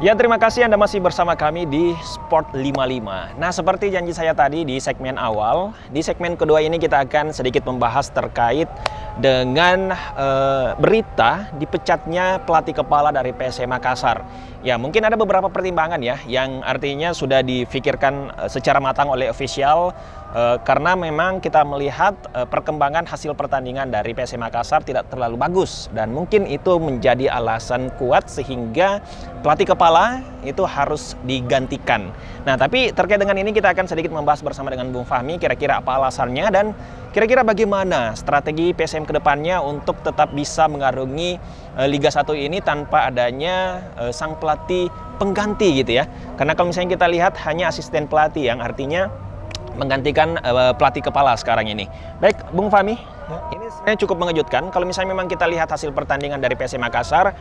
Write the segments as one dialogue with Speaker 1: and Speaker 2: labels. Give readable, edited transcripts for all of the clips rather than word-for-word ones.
Speaker 1: Ya, terima kasih Anda masih bersama kami di Sport 55. Nah, seperti janji saya tadi di segmen awal, di segmen kedua ini kita akan sedikit membahas terkait dengan berita dipecatnya pelatih kepala dari PSM Makassar. Ya, mungkin ada beberapa pertimbangan ya, yang artinya sudah difikirkan secara matang oleh official, karena memang kita melihat perkembangan hasil pertandingan dari PSM Makassar tidak terlalu bagus, dan mungkin itu menjadi alasan kuat sehingga pelatih kepala itu harus digantikan. Nah, tapi terkait dengan ini kita akan sedikit membahas bersama dengan Bung Fahmi kira-kira apa alasannya dan kira-kira bagaimana strategi PSM ke depannya untuk tetap bisa mengarungi Liga 1 ini tanpa adanya sang pelatih pengganti gitu ya. Karena kalau misalnya kita lihat hanya asisten pelatih yang artinya menggantikan pelatih kepala sekarang ini. Baik, Bung Fahmi, ini sebenarnya cukup mengejutkan. Kalau misalnya memang kita lihat hasil pertandingan dari PSM Makassar,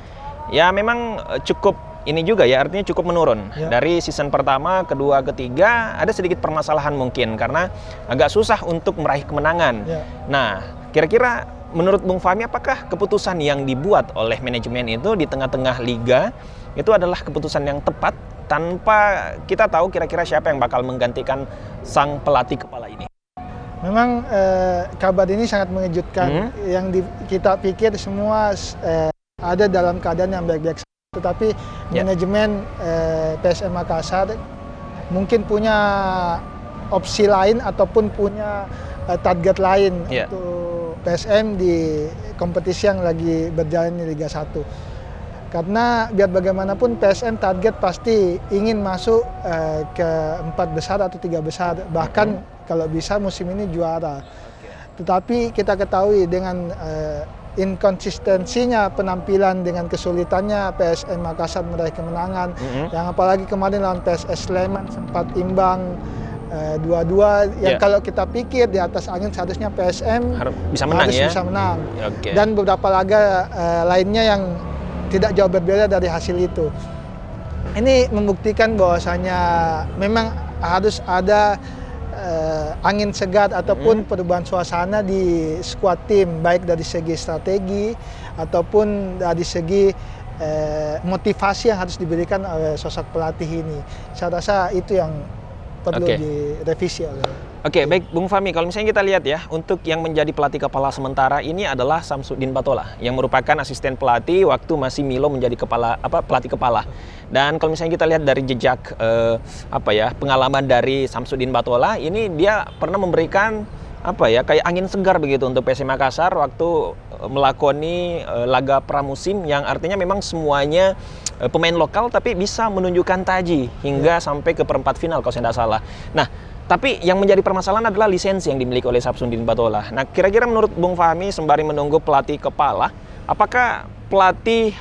Speaker 1: ya memang cukup ini juga ya, artinya cukup menurun. Dari season pertama, kedua, ketiga, ada sedikit permasalahan mungkin karena agak susah untuk meraih kemenangan. Nah, kira-kira menurut Bung Fahmi, apakah keputusan yang dibuat oleh manajemen itu di tengah-tengah liga itu adalah keputusan yang tepat tanpa kita tahu kira-kira siapa yang bakal menggantikan sang pelatih kepala ini?
Speaker 2: Memang kabar ini sangat mengejutkan. Yang kita pikir semua ada dalam keadaan yang baik-baik saja. Tetapi manajemen PSM Makassar mungkin punya opsi lain ataupun punya target lain untuk PSM di kompetisi yang lagi berjalan di Liga 1. Karena biar bagaimanapun PSM target pasti ingin masuk ke 4 besar atau 3 besar. Bahkan kalau bisa musim ini juara. Tetapi kita ketahui dengan inkonsistensinya penampilan, dengan kesulitannya PSM Makassar meraih kemenangan. Yang apalagi kemarin lawan PSS Sleman sempat imbang 2-2. Yang kalau kita pikir di atas angin seharusnya PSM harus bisa menang. Dan beberapa laga lainnya yang tidak jauh berbeda dari hasil itu. Ini membuktikan bahwasanya memang harus ada angin segar ataupun perubahan suasana di skuad tim, baik dari segi strategi ataupun dari segi motivasi yang harus diberikan oleh sosok pelatih ini. Saya rasa itu yang perlu direvisi oleh.
Speaker 1: Oke, baik Bung Fahmi, kalau misalnya kita lihat ya, untuk yang menjadi pelatih kepala sementara ini adalah Samsudin Batola yang merupakan asisten pelatih waktu masih Milo menjadi pelatih kepala. Dan kalau misalnya kita lihat dari jejak pengalaman dari Samsudin Batola, ini dia pernah memberikan kayak angin segar begitu untuk PSM Makassar waktu melakoni laga pramusim yang artinya memang semuanya pemain lokal tapi bisa menunjukkan taji hingga sampai ke perempat final kalau saya tidak salah. Nah, tapi yang menjadi permasalahan adalah lisensi yang dimiliki oleh Samsudin Batola. Nah, kira-kira menurut Bung Fahmi sembari menunggu pelatih kepala, apakah pelatih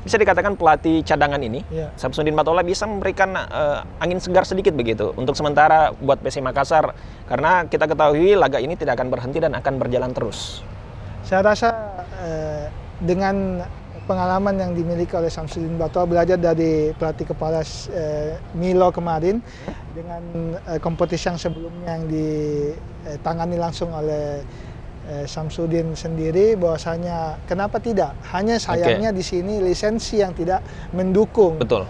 Speaker 1: bisa dikatakan pelatih cadangan ini, Samsudin Batola bisa memberikan angin segar sedikit begitu untuk sementara buat PSM Makassar, karena kita ketahui laga ini tidak akan berhenti dan akan berjalan terus.
Speaker 2: Saya rasa dengan pengalaman yang dimiliki oleh Samsudin Batola, belajar dari pelatih kepala Milo kemarin dengan kompetisi yang sebelumnya yang ditangani langsung oleh Samsudin sendiri, bahwasanya kenapa tidak? Hanya sayangnya di sini lisensi yang tidak mendukung.
Speaker 1: Betul.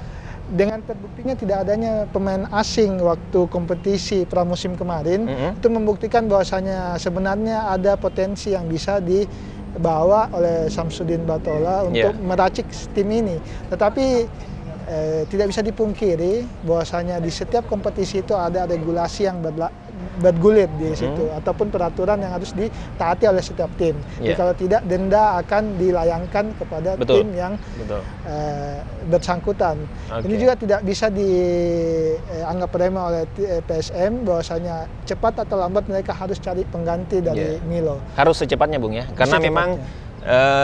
Speaker 2: Dengan terbuktinya tidak adanya pemain asing waktu kompetisi pramusim kemarin, itu membuktikan bahwasanya sebenarnya ada potensi yang bisa dibawa oleh Samsudin Batola untuk meracik tim ini. Tetapi tidak bisa dipungkiri bahwasanya di setiap kompetisi itu ada regulasi yang bergulir di situ ataupun peraturan yang harus ditaati oleh setiap tim. Jadi kalau tidak, denda akan dilayangkan kepada tim yang bersangkutan. Ini juga tidak bisa dianggap remeh oleh PSM bahwasanya cepat atau lambat mereka harus cari pengganti dari Milo. Harus
Speaker 1: secepatnya, Bung ya. Karena memang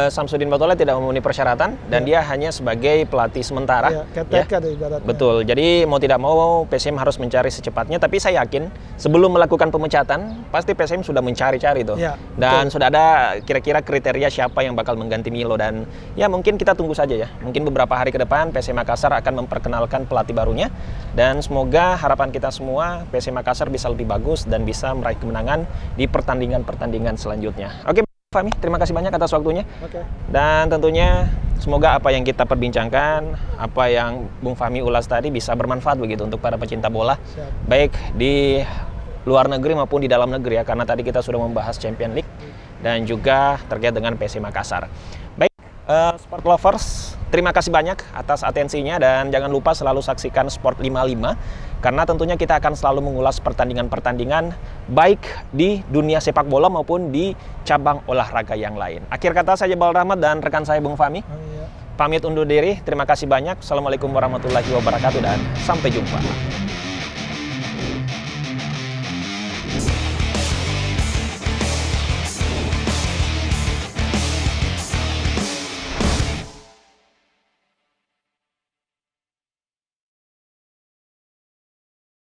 Speaker 1: Samsudin Batola tidak memenuhi persyaratan dan dia hanya sebagai pelatih sementara. Betul. Jadi mau tidak mau PSM harus mencari secepatnya. Tapi saya yakin sebelum melakukan pemecatan pasti PSM sudah mencari-cari tuh. Dan sudah ada kira-kira kriteria siapa yang bakal mengganti Milo, dan ya mungkin kita tunggu saja ya. Mungkin beberapa hari ke depan PSM Makassar akan memperkenalkan pelatih barunya, dan semoga harapan kita semua PSM Makassar bisa lebih bagus dan bisa meraih kemenangan di pertandingan-pertandingan selanjutnya. Oke, Fahmi, terima kasih banyak atas waktunya. Dan tentunya Semoga apa yang kita perbincangkan, apa yang Bung Fahmi ulas tadi bisa bermanfaat begitu untuk para pecinta bola.
Speaker 2: Siap.
Speaker 1: Baik di luar negeri maupun di dalam negeri ya, karena tadi kita sudah membahas Champions League dan juga terkait dengan PSM Makassar. Baik, Sport Lovers, terima kasih banyak atas atensinya dan jangan lupa selalu saksikan Sport 55 karena tentunya kita akan selalu mengulas pertandingan-pertandingan baik di dunia sepak bola maupun di cabang olahraga yang lain. Akhir kata saya Jebal Rahmat dan rekan saya Bung Fahmi.
Speaker 2: Iya.
Speaker 1: Pamit undur diri, terima kasih banyak. Assalamualaikum warahmatullahi wabarakatuh dan sampai jumpa.